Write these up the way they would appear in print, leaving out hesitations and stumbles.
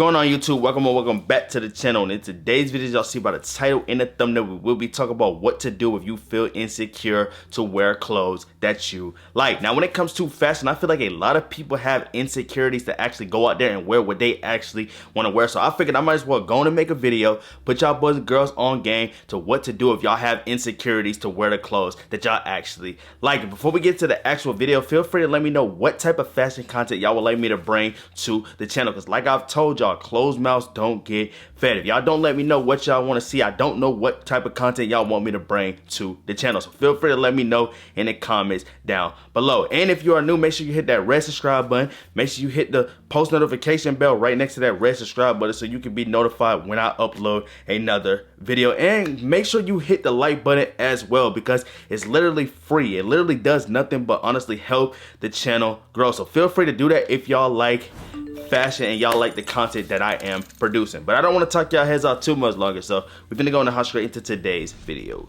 Going on YouTube, welcome back to the channel. And in today's video, y'all see by the title and the thumbnail, we will be talking about what to do if you feel insecure to wear clothes that you like. Now when it comes to fashion, I feel like a lot of people have insecurities to actually go out there and wear what they actually want to wear. So I figured I might as well go and make a video, put y'all boys and girls on game to what to do if y'all have insecurities to wear the clothes that y'all actually like. And before we get to the actual video, feel free to let me know what type of fashion content y'all would like me to bring to the channel, because like I've told y'all, closed mouths don't get fed. If y'all don't let me know what y'all want to see, I don't know what type of content y'all want me to bring to the channel. So feel free to let me know in the comments down below. And if you are new, make sure you hit that red subscribe button. Make sure you hit the post notification bell right next to that red subscribe button so you can be notified when I upload another video. And make sure you hit the like button as well, because it's literally free. It literally does nothing but honestly help the channel grow. So feel free to do that if y'all like fashion and y'all like the content that I am producing. But I don't want to talk y'all heads out too much longer, so we're gonna go and hop straight into today's video.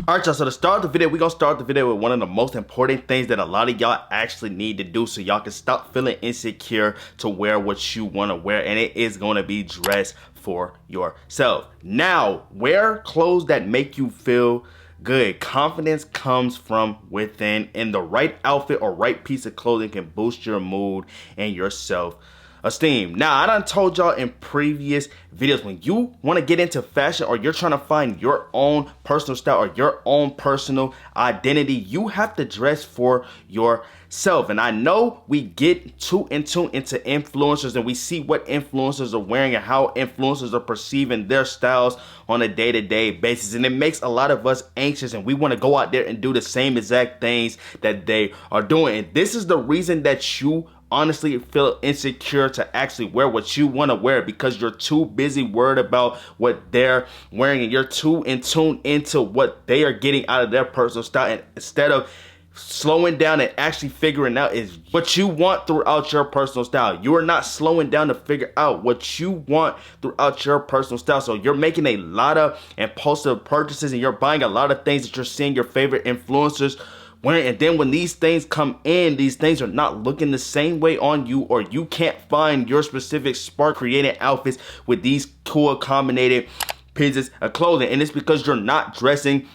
Alright y'all, so to start the video, we're gonna start the video with one of the most important things that a lot of y'all actually need to do so y'all can stop feeling insecure to wear what you want to wear, and it is going to be dress for yourself. Now, wear clothes that make you feel good. Confidence comes from within, and the right outfit or right piece of clothing can boost your mood and your self-esteem. Now, I done told y'all in previous videos, when you want to get into fashion or you're trying to find your own personal style or your own personal identity, you have to dress for yourself. And I know we get too in tune into influencers and we see what influencers are wearing and how influencers are perceiving their styles on a day-to-day basis, and it makes a lot of us anxious and we want to go out there and do the same exact things that they are doing. And this is the reason that you honestly feel insecure to actually wear what you want to wear, because you're too busy worried about what they're wearing and you're too in tune into what they are getting out of their personal style, and instead of slowing down and actually figuring out is what you want throughout your personal style. You are not slowing down to figure out what you want throughout your personal style. So you're making a lot of impulsive purchases and you're buying a lot of things that you're seeing your favorite influencers wearing, and then when these things come in, these things are not looking the same way on you, or you can't find your specific spark creating outfits with these cool combinated pieces of clothing, and it's because you're not dressing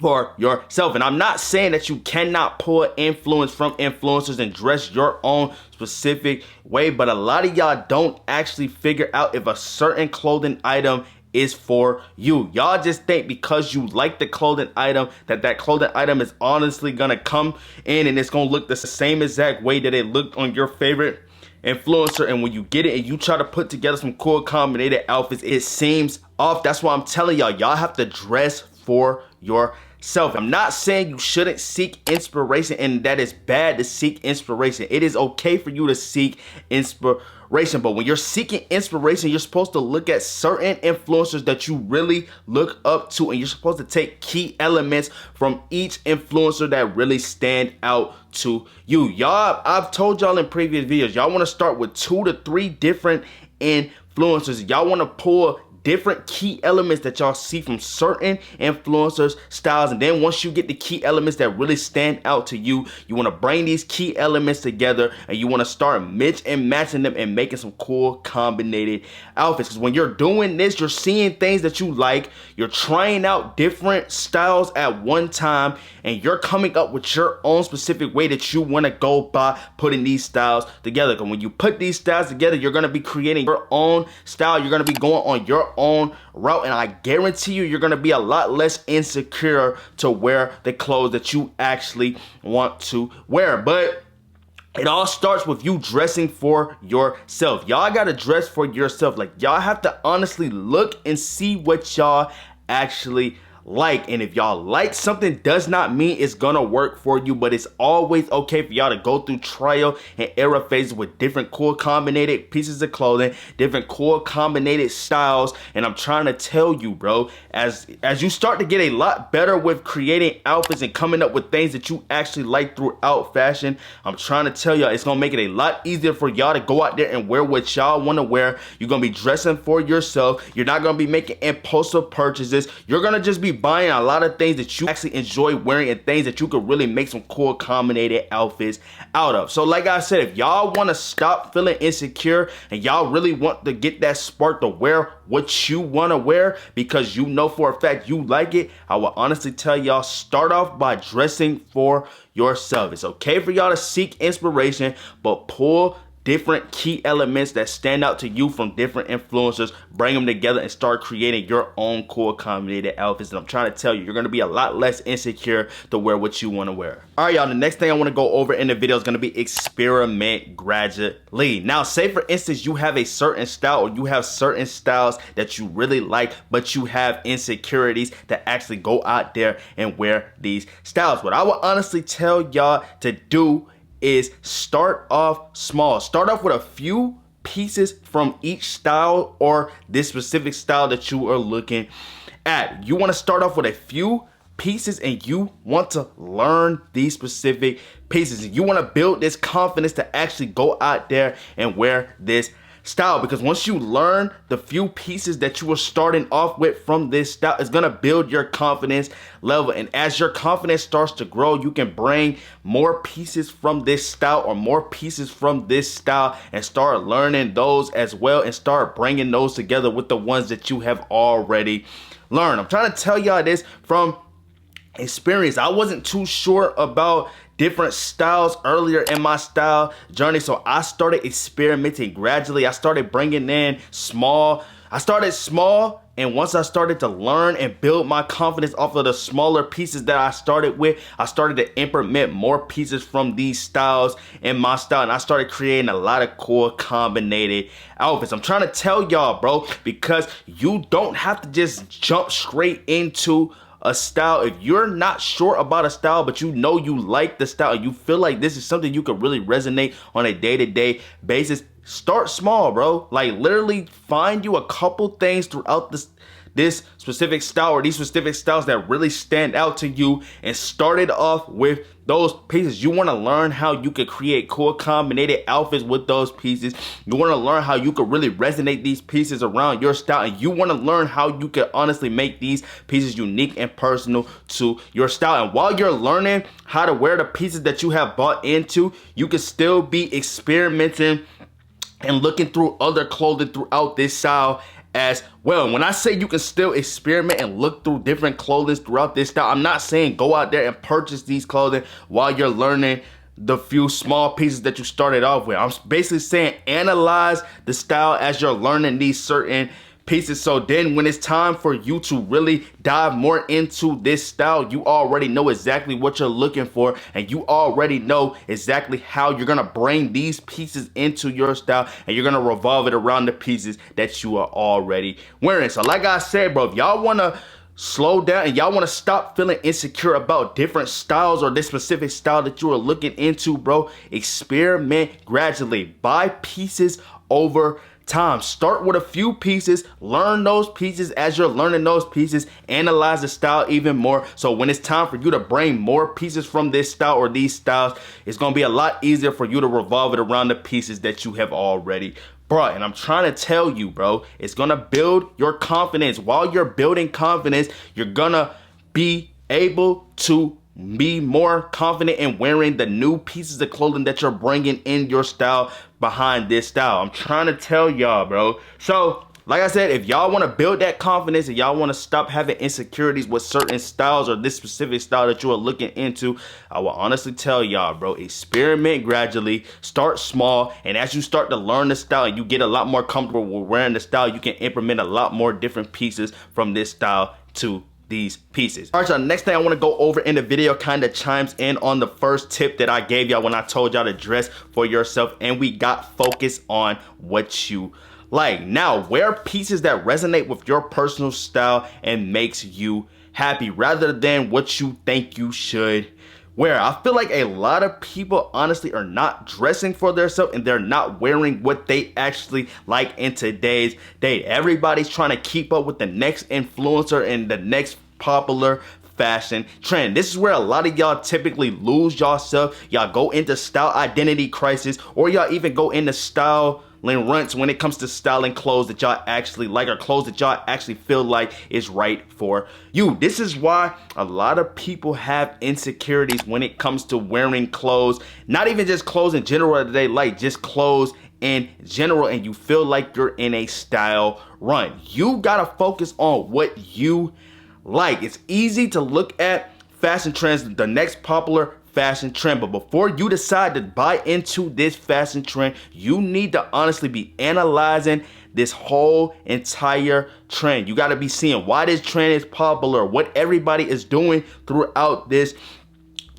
for yourself. And I'm not saying that you cannot pull influence from influencers and dress your own specific way, but a lot of y'all don't actually figure out if a certain clothing item is for you. Y'all just think because you like the clothing item that clothing item is honestly gonna come in and it's gonna look the same exact way that it looked on your favorite influencer, and when you get it and you try to put together some cool combinated outfits, it seems off. That's why I'm telling y'all have to dress for yourself. I'm not saying you shouldn't seek inspiration and that it's bad to seek inspiration. It is okay for you to seek inspiration, but when you're seeking inspiration, you're supposed to look at certain influencers that you really look up to, and you're supposed to take key elements from each influencer that really stand out to you. Y'all, I've told y'all in previous videos, y'all want to start with 2 to 3 different influencers. Y'all want to pull different key elements that y'all see from certain influencers styles, and then once you get the key elements that really stand out to you, you want to bring these key elements together and you want to start mix and matching them and making some cool combinated outfits. Because when you're doing this, you're seeing things that you like, you're trying out different styles at one time, and you're coming up with your own specific way that you want to go by putting these styles together. Because when you put these styles together, you're going to be creating your own style, you're going to be going on your own route, and I guarantee you're going to be a lot less insecure to wear the clothes that you actually want to wear. But it all starts with you dressing for yourself. Y'all got to dress for yourself. Like, y'all have to honestly look and see what y'all actually like, and if y'all like something, does not mean it's gonna work for you, but it's always okay for y'all to go through trial and error phases with different cool combinated pieces of clothing, different cool combinated styles. And I'm trying to tell you, bro, as you start to get a lot better with creating outfits and coming up with things that you actually like throughout fashion, I'm trying to tell y'all it's gonna make it a lot easier for y'all to go out there and wear what y'all want to wear. You're gonna be dressing for yourself. You're not gonna be making impulsive purchases. You're gonna just be buying a lot of things that you actually enjoy wearing and things that you could really make some cool combinated outfits out of. So like I said, if y'all want to stop feeling insecure and y'all really want to get that spark to wear what you want to wear because you know for a fact you like it, I will honestly tell y'all, start off by dressing for yourself. It's okay for y'all to seek inspiration, but pull different key elements that stand out to you from different influencers, bring them together and start creating your own cool combinated outfits. And I'm trying to tell you, you're going to be a lot less insecure to wear what you want to wear. All right, y'all, the next thing I want to go over in the video is going to be experiment gradually. Now, say for instance, you have a certain style or you have certain styles that you really like, but you have insecurities to actually go out there and wear these styles. What I would honestly tell y'all to do is start off small. Start off with a few pieces from each style or this specific style that you are looking at. You want to start off with a few pieces and you want to learn these specific pieces. You want to build this confidence to actually go out there and wear this style, because once you learn the few pieces that you were starting off with from this style, it's gonna build your confidence level. And as your confidence starts to grow, you can bring more pieces from this style or more pieces from this style and start learning those as well and start bringing those together with the ones that you have already learned. I'm trying to tell y'all this from experience. I wasn't too sure about different styles earlier in my style journey, so I started experimenting gradually. I started bringing in small. I started small, and once I started to learn and build my confidence off of the smaller pieces that I started with, I started to implement more pieces from these styles in my style, and I started creating a lot of cool combinated outfits. I'm trying to tell y'all, bro, because you don't have to just jump straight into a style. If you're not sure about a style, but you know you like the style, you feel like this is something you could really resonate on a day-to-day basis, start small, bro. Like literally find you a couple things throughout this specific style or these specific styles that really stand out to you and start it off with those pieces. You want to learn how you could create cool combinated outfits with those pieces. You want to learn how you could really resonate these pieces around your style, and you want to learn how you could honestly make these pieces unique and personal to your style. And while you're learning how to wear the pieces that you have bought into, you can still be experimenting and looking through other clothing throughout this style as well. And when I say you can still experiment and look through different clothing throughout this style, I'm not saying go out there and purchase these clothing while you're learning the few small pieces that you started off with. I'm basically saying analyze the style as you're learning these certain pieces, so then when it's time for you to really dive more into this style, you already know exactly what you're looking for, and you already know exactly how you're gonna bring these pieces into your style, and you're gonna revolve it around the pieces that you are already wearing. So like I said, bro, if y'all wanna slow down and y'all want to stop feeling insecure about different styles or this specific style that you are looking into, bro, experiment gradually. Buy pieces over time. Start with a few pieces, learn those pieces. As you're learning those pieces, analyze the style even more, so when it's time for you to bring more pieces from this style or these styles, it's gonna be a lot easier for you to revolve it around the pieces that you have already brought. And I'm trying to tell you, bro, it's gonna build your confidence. While you're building confidence, you're gonna be able to be more confident in wearing the new pieces of clothing that you're bringing in your style behind this style. I'm trying to tell y'all, bro. So like I said, if y'all want to build that confidence and y'all want to stop having insecurities with certain styles or this specific style that you are looking into, I will honestly tell y'all, bro, experiment gradually, start small, and as you start to learn the style and you get a lot more comfortable with wearing the style, you can implement a lot more different pieces from this style to these pieces. All right, so the next thing I want to go over in the video kind of chimes in on the first tip that I gave y'all when I told y'all to dress for yourself, and we got focus on what you like. Now, wear pieces that resonate with your personal style and makes you happy rather than what you think you should wear. I feel like a lot of people honestly are not dressing for themselves and they're not wearing what they actually like in today's day. Everybody's trying to keep up with the next influencer and the next popular fashion trend. This is where a lot of y'all typically lose yourself. Y'all go into style identity crisis, or y'all even go into style runts when it comes to styling clothes that y'all actually like, or clothes that y'all actually feel like is right for you. This is why a lot of people have insecurities when it comes to wearing clothes, not even just clothes in general that they like, just clothes in general, and you feel like you're in a style run. You gotta focus on what you like. It's easy to look at fashion trends, the next popular fashion trend, but before you decide to buy into this fashion trend, you need to honestly be analyzing this whole entire trend. You got to be seeing why this trend is popular, what everybody is doing throughout this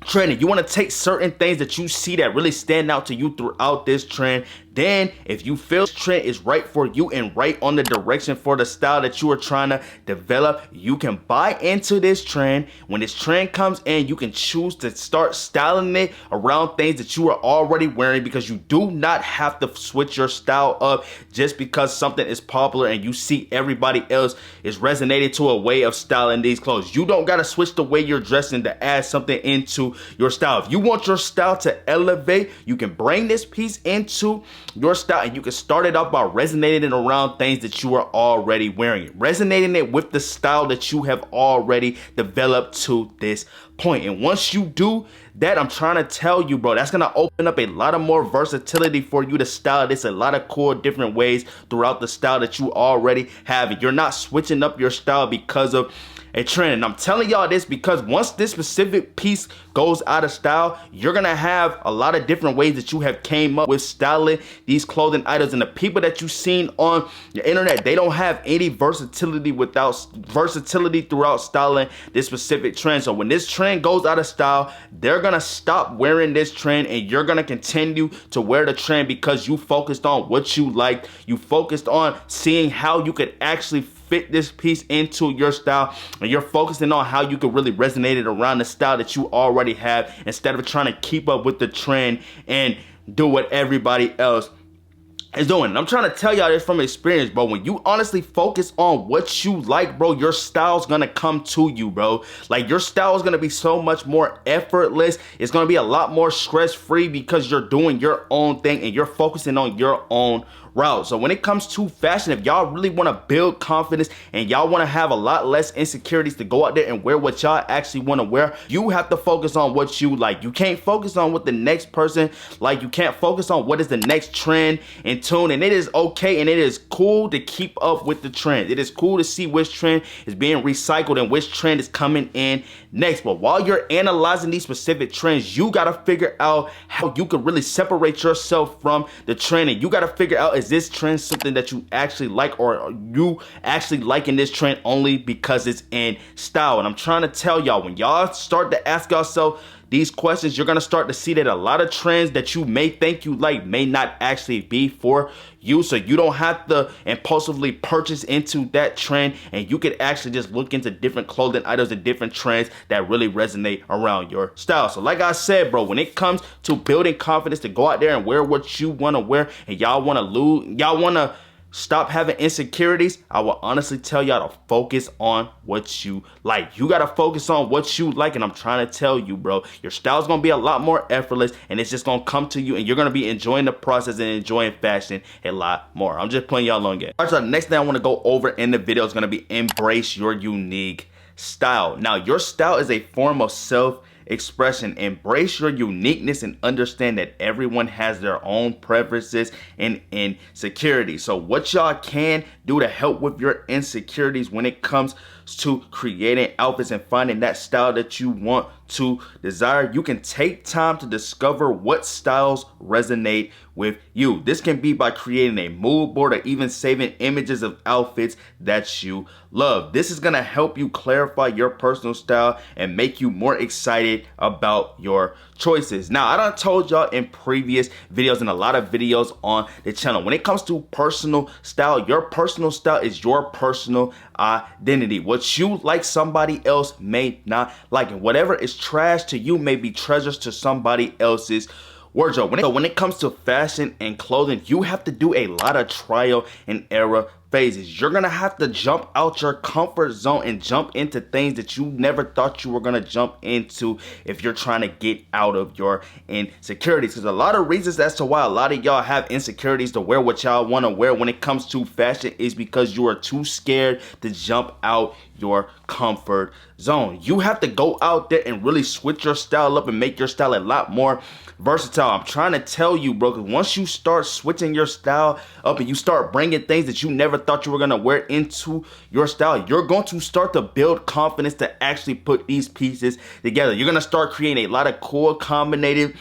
trend. And you want to take certain things that you see that really stand out to you throughout this trend. Then if you feel this trend is right for you and right on the direction for the style that you are trying to develop, you can buy into this trend. When this trend comes in, you can choose to start styling it around things that you are already wearing, because you do not have to switch your style up just because something is popular and you see everybody else is resonating to a way of styling these clothes. You don't got to switch the way you're dressing to add something into your style. If you want your style to elevate, you can bring this piece into your style, and you can start it off by resonating it around things that you are already wearing, resonating it with the style that you have already developed to this point. And once you do that, I'm trying to tell you, bro, that's gonna open up a lot of more versatility for you to style this a lot of cool different ways throughout the style that you already have. And you're not switching up your style because of a trend. And I'm telling y'all this because once this specific piece goes out of style, you're gonna have a lot of different ways that you have came up with styling these clothing items. And the people that you've seen on the internet, they don't have any versatility throughout styling this specific trend. So when this trend goes out of style, they're gonna stop wearing this trend, and you're gonna continue to wear the trend because you focused on what you like. You focused on seeing how you could actually fit this piece into your style, and you're focusing on how you can really resonate it around the style that you already have, instead of trying to keep up with the trend and do what everybody else is doing. And I'm trying to tell y'all this from experience, bro. When you honestly focus on what you like, bro, your style's gonna come to you, bro. Like, your style is gonna be so much more effortless. It's gonna be a lot more stress-free because you're doing your own thing and you're focusing on your own route. So when it comes to fashion, if y'all really want to build confidence and y'all want to have a lot less insecurities to go out there and wear what y'all actually want to wear, you have to focus on what you like. You can't focus on what the next person like. You can't focus on what is the next trend in tune. And it is okay and it is cool to keep up with the trend. It is cool to see which trend is being recycled and which trend is coming in next. But while you're analyzing these specific trends, you got to figure out how you can really separate yourself from the trend. And you got to figure out, is this trend something that you actually like, or are you actually liking this trend only because it's in style? And I'm trying to tell y'all, when y'all start to ask yourself these questions, you're gonna start to see that a lot of trends that you may think you like may not actually be for you. So you don't have to impulsively purchase into that trend, and you could actually just look into different clothing items and different trends that really resonate around your style. So like I said, bro, when it comes to building confidence to go out there and wear what you want to wear, and y'all want to stop having insecurities, I will honestly tell y'all to focus on what you like. You got to focus on what you like. And I'm trying to tell you, bro, your style's going to be a lot more effortless, and it's just going to come to you, and you're going to be enjoying the process and enjoying fashion a lot more. I'm just putting y'all on game. All right, so the next thing I want to go over in the video is going to be embrace your unique style. Now, your style is a form of self-expression. Embrace your uniqueness and understand that everyone has their own preferences and insecurities. So what y'all can do to help with your insecurities when it comes to creating outfits and finding that style that you want to desire, you can take time to discover what styles resonate with you. This can be by creating a mood board or even saving images of outfits that you love. This is going to help you clarify your personal style and make you more excited about your choices. Now, I done told y'all in previous videos and a lot of videos on the channel, when it comes to personal style, your personal style is your personal identity. What you like, somebody else may not like, and whatever is trash to you may be treasures to somebody else's wardrobe. When it comes to fashion and clothing, you have to do a lot of trial and error phases. You're gonna have to jump out your comfort zone and jump into things that you never thought you were gonna jump into if you're trying to get out of your insecurities. Because a lot of reasons as to why a lot of y'all have insecurities to wear what y'all want to wear when it comes to fashion is because you are too scared to jump out your comfort zone. You have to go out there and really switch your style up and make your style a lot more versatile. I'm trying to tell you, bro, because once you start switching your style up and you start bringing things that you never thought you were going to wear into your style, you're going to start to build confidence to actually put these pieces together. You're going to start creating a lot of cool combinated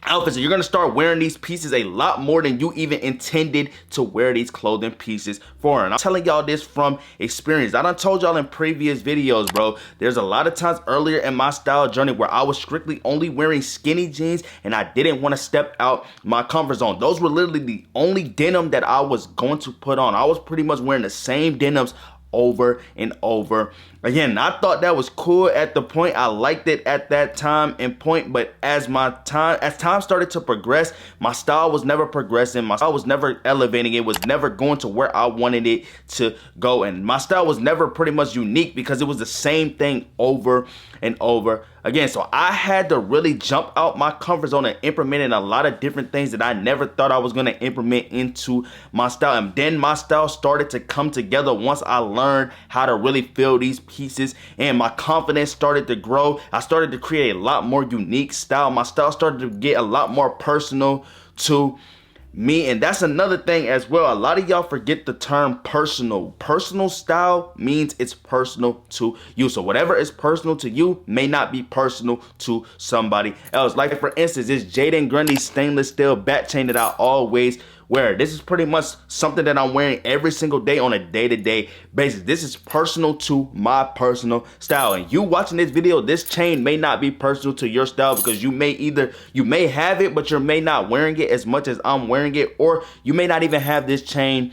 outfits. You're gonna start wearing these pieces a lot more than you even intended to wear these clothing pieces for. And I'm telling y'all this from experience. I done told y'all in previous videos, bro, there's a lot of times earlier in my style journey where I was strictly only wearing skinny jeans and I didn't want to step out my comfort zone. Those were literally the only denim that I was going to put on. I was pretty much wearing the same denims over and over again. I thought that was cool at the point. I liked it at that time and point, but as time started to progress, my style was never progressing. My style was never elevating. It was never going to where I wanted it to go. And my style was never pretty much unique because it was the same thing over and over again. So I had to really jump out my comfort zone and implement in a lot of different things that I never thought I was going to implement into my style. And then my style started to come together once I learned how to really feel these pieces and my confidence started to grow. I started to create a lot more unique style. My style started to get a lot more personal to me. And that's another thing as well. A lot of y'all forget the term personal. Personal style means it's personal to you. So whatever is personal to you may not be personal to somebody else. Like for instance, this Jaden Grundy's stainless steel bat chain that I always wear. This is pretty much something that I'm wearing every single day on a day-to-day basis. This is personal to my personal style. And you watching this video, this chain may not be personal to your style because you may have it, but you may not wearing it as much as I'm wearing it, or you may not even have this chain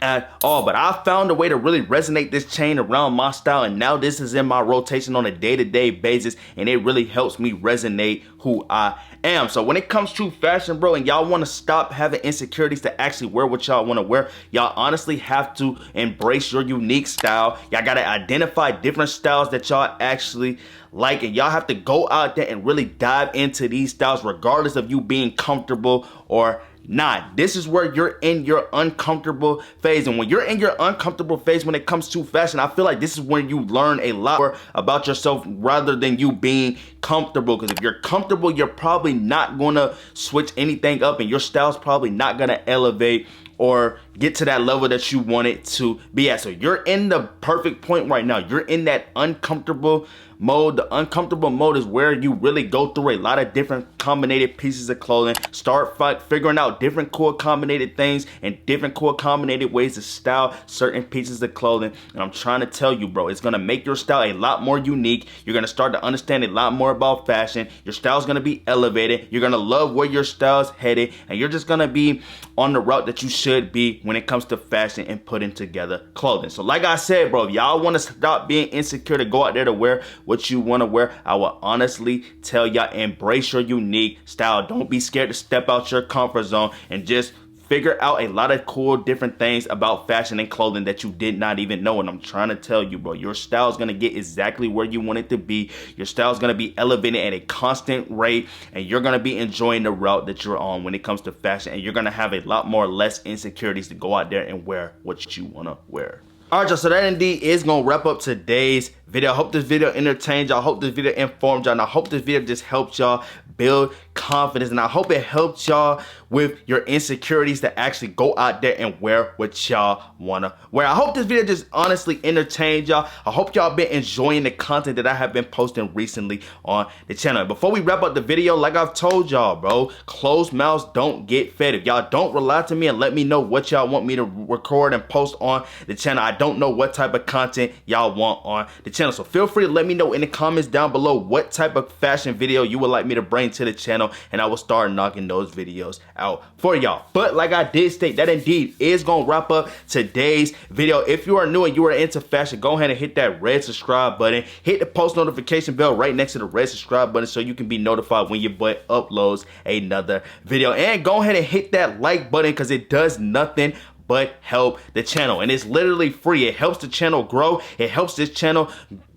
at all. But I found a way to really resonate this chain around my style, and now this is in my rotation on a day-to-day basis, and it really helps me resonate who I am. So when it comes to fashion, bro, and y'all want to stop having insecurities to actually wear what y'all want to wear, y'all honestly have to embrace your unique style. Y'all got to identify different styles that y'all actually like, and y'all have to go out there and really dive into these styles regardless of you being comfortable or not. This is where you're in your uncomfortable phase. And when you're in your uncomfortable phase when it comes to fashion, I feel like this is when you learn a lot more about yourself rather than you being comfortable. Because if you're comfortable, you're probably not going to switch anything up, and your style's probably not going to elevate or get to that level that you want it to be at. So you're in the perfect point right now. You're in that uncomfortable mode. The uncomfortable mode is where you really go through a lot of different combinated pieces of clothing, start figuring out different cool combinated things and different cool combinated ways to style certain pieces of clothing. And I'm trying to tell you, bro, it's gonna make your style a lot more unique. You're gonna start to understand a lot more about fashion. Your style's gonna be elevated. You're gonna love where your style's headed, and you're just gonna be on the route that you should be when it comes to fashion and putting together clothing. So like I said, bro, if y'all want to stop being insecure to go out there to wear what you want to wear, I will honestly tell y'all, embrace your unique style. Don't be scared to step out your comfort zone and just figure out a lot of cool different things about fashion and clothing that you did not even know. And I'm trying to tell you, bro, your style is going to get exactly where you want it to be. Your style is going to be elevated at a constant rate, and you're going to be enjoying the route that you're on when it comes to fashion, and you're going to have a lot more less insecurities to go out there and wear what you want to wear. Alright, y'all, so that indeed is going to wrap up today's video. I hope this video entertained y'all. I hope this video informed y'all. And I hope this video just helped y'all build confidence. And I hope it helped y'all with your insecurities to actually go out there and wear what y'all want to wear. I hope this video just honestly entertained y'all. I hope y'all been enjoying the content that I have been posting recently on the channel. Before we wrap up the video, like I've told y'all, bro, closed mouths don't get fed. If y'all don't rely to me and let me know what y'all want me to record and post on the channel, I don't know what type of content y'all want on the channel. So feel free to let me know in the comments down below what type of fashion video you would like me to bring to the channel, and I will start knocking those videos out for y'all. But like I did state, that indeed is gonna wrap up today's video. If you are new and you are into fashion, go ahead and hit that red subscribe button. Hit the post notification bell right next to the red subscribe button so you can be notified when your boy uploads another video. And go ahead and hit that like button because it does nothing but but help the channel. And it's literally free. It helps the channel grow. It helps this channel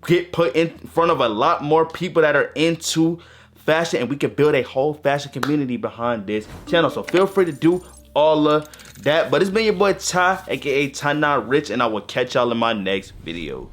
get put in front of a lot more people that are into fashion, and we can build a whole fashion community behind this channel. So feel free to do all of that. But it's been your boy Ty, aka Tynotrixh, and I will catch y'all in my next video.